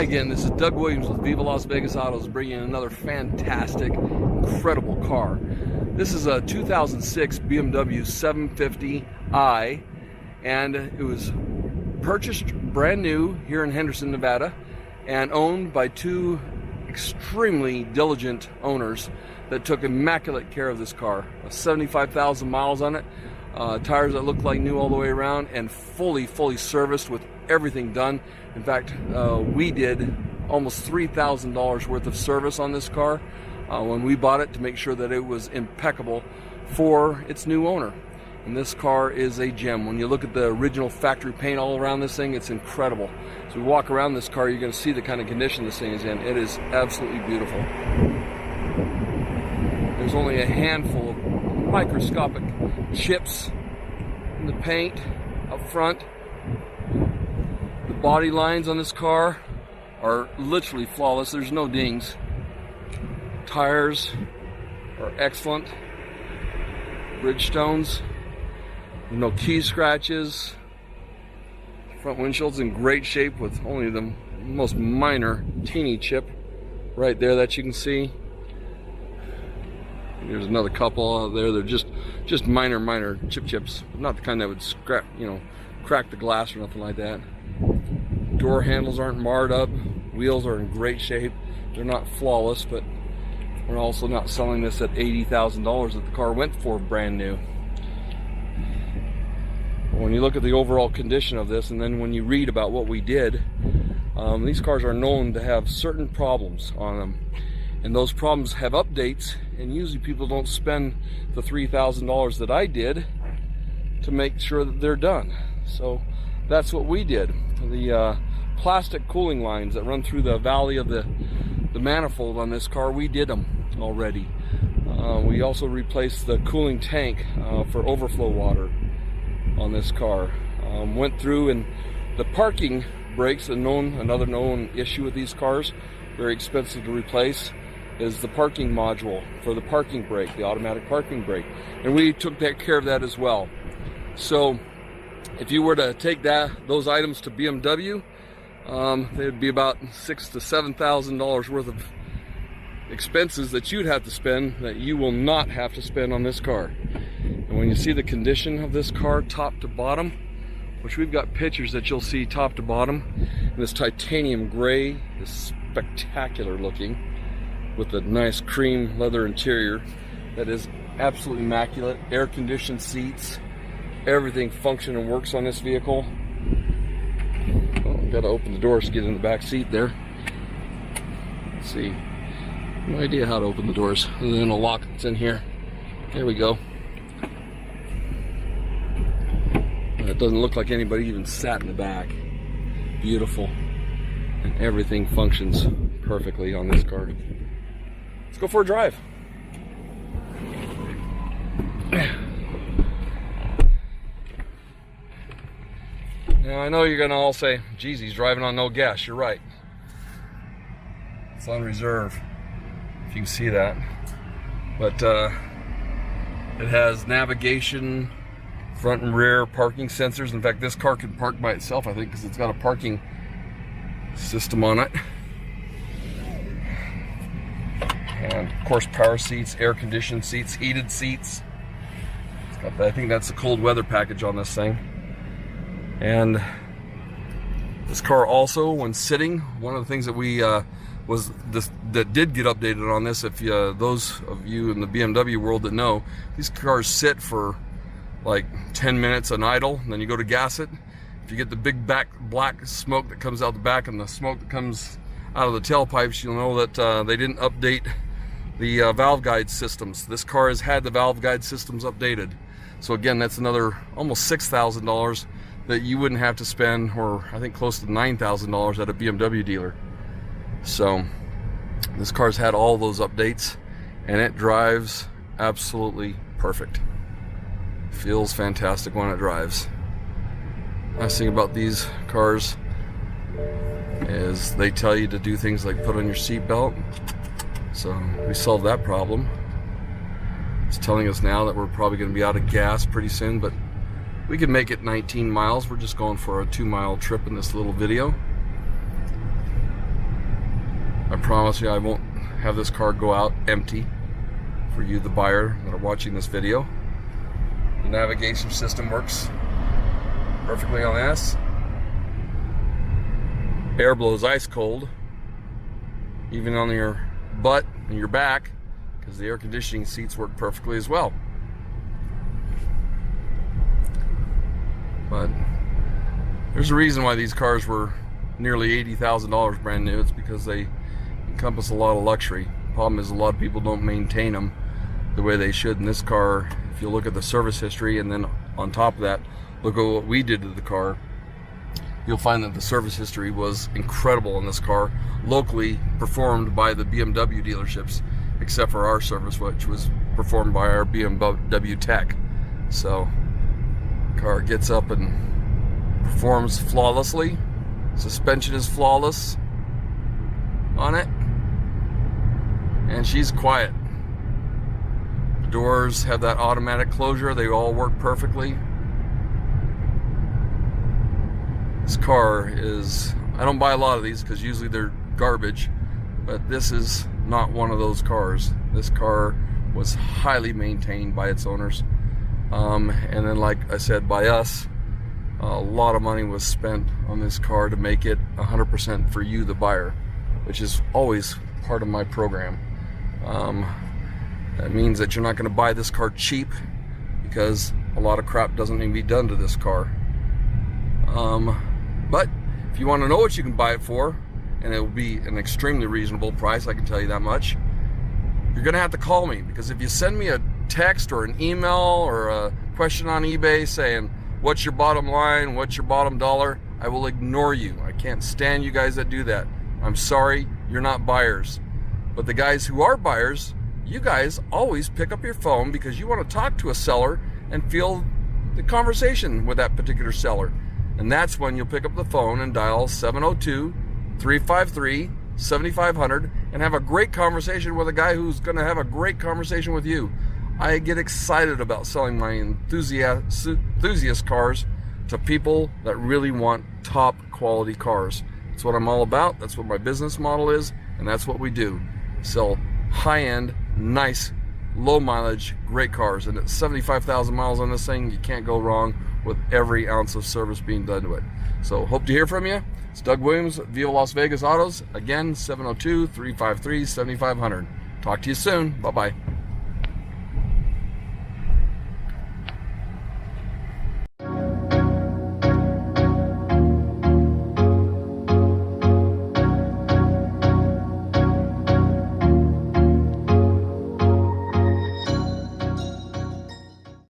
again, this is Doug Williams with Viva Las Vegas Autos, bringing in another fantastic, incredible car. This is a 2006 BMW 750i, and it was purchased brand new here in Henderson, Nevada, and owned by two extremely diligent owners that took immaculate care of this car. 75,000 miles on it, tires that look like new all the way around, and fully serviced with everything done. In fact, we did almost $3,000 worth of service on this car when we bought it to make sure that it was impeccable for its new owner. And this car is a gem. When you look at the original factory paint all around this thing, it's incredible. So we walk around this car, you're going to see the kind of condition this thing is in. It is absolutely beautiful. There's only a handful of microscopic chips in the paint up front. The body lines on this car are literally flawless. There's no dings. Tires are excellent. Bridgestones. No key scratches. Front windshield's in great shape with only the most minor teeny chip right there that you can see. There's another couple out there. They're just minor chips, not the kind that would scrap, crack the glass or nothing like that. Door handles aren't marred up. Wheels are in great shape. They're not flawless, but we're also not selling this at $80,000 that the car went for brand new. When you look at the overall condition of this, and then when you read about what we did, these cars are known to have certain problems on them, and those problems have updates, and usually people don't spend the $3,000 that I did to make sure that they're done. So that's what we did. The plastic cooling lines that run through the valley of the manifold on this car, we did them already. We also replaced the cooling tank for overflow water on this car. Went through, and the parking brakes, another known issue with these cars, very expensive to replace, is the parking module for the parking brake, the automatic parking brake, and we took care of that as well. So if you were to take those items to BMW, they'd be about $6,000 to $7,000 worth of expenses that you'd have to spend that you will not have to spend on this car. And when you see the condition of this car top to bottom, which we've got pictures that you'll see top to bottom, and this titanium gray is spectacular looking with a nice cream leather interior that is absolutely immaculate. Air conditioned seats, everything functions and works on this vehicle. Oh, gotta open the doors to get in the back seat there. Let's see. No idea how to open the doors other than a lock that's in here. There we go. It doesn't look like anybody even sat in the back. Beautiful. And everything functions perfectly on this car. Let's go for a drive. Now I know you're gonna all say, geez, he's driving on no gas. You're right. It's on reserve, if you can see that. But it has navigation, front and rear parking sensors. In fact, this car can park by itself, I think, because it's got a parking system on it. And of course, power seats, air conditioned seats, heated seats. It's got I think that's the cold weather package on this thing. And this car also, when sitting, one of the things that we that did get updated on this, if those of you in the BMW world that know, these cars sit for like 10 minutes on idle, and then you go to gas it. If you get the big black smoke that comes out the back and the smoke that comes out of the tailpipes, you'll know that they didn't update the valve guide systems. This car has had the valve guide systems updated. So again, that's another almost $6,000 that you wouldn't have to spend, or I think close to $9,000 at a BMW dealer. So this car's had all those updates, and it drives absolutely perfect. Feels fantastic when it drives. Nice thing about these cars is they tell you to do things like put on your seatbelt. So we solved that problem. It's telling us now that we're probably going to be out of gas pretty soon, but we can make it 19 miles. We're just going for a 2-mile trip in this little video. promise you I won't have this car go out empty for you, the buyer, that are watching this video. The navigation system works perfectly on this. Air blows ice cold, even on your butt and your back, because the air conditioning seats work perfectly as well. But there's a reason why these cars were nearly $80,000 brand new. It's because they encompass a lot of luxury. Problem is, a lot of people don't maintain them the way they should. In this car, if you look at the service history, and then on top of that, look at what we did to the car, you'll find that the service history was incredible in this car, locally performed by the BMW dealerships, except for our service, which was performed by our BMW tech. So, car gets up and performs flawlessly. Suspension is flawless on it, and she's quiet. The doors have that automatic closure. They all work perfectly. This car is, I don't buy a lot of these because usually they're garbage, but this is not one of those cars. This car was highly maintained by its owners, and then, like I said, by us. A lot of money was spent on this car to make it 100% for you, the buyer, which is always part of my program. That means that you're not going to buy this car cheap, because a lot of crap doesn't need to be done to this car. But if you want to know what you can buy it for, and it will be an extremely reasonable price, I can tell you that much, you're going to have to call me, because if you send me a text or an email or a question on eBay saying, what's your bottom line? What's your bottom dollar? I will ignore you. I can't stand you guys that do that. I'm sorry, you're not buyers. But the guys who are buyers, you guys always pick up your phone because you want to talk to a seller and feel the conversation with that particular seller. And that's when you'll pick up the phone and dial 702-353-7500 and have a great conversation with a guy who's going to have a great conversation with you. I get excited about selling my enthusiast cars to people that really want top quality cars. That's what I'm all about. That's what my business model is, and that's what we do. Sell high-end, nice, low mileage, great cars. And at 75,000 miles on this thing, you can't go wrong with every ounce of service being done to it. So hope to hear from you. It's Doug Williams, Viva Las Vegas Autos. Again, 702-353-7500. Talk to you soon. Bye-bye.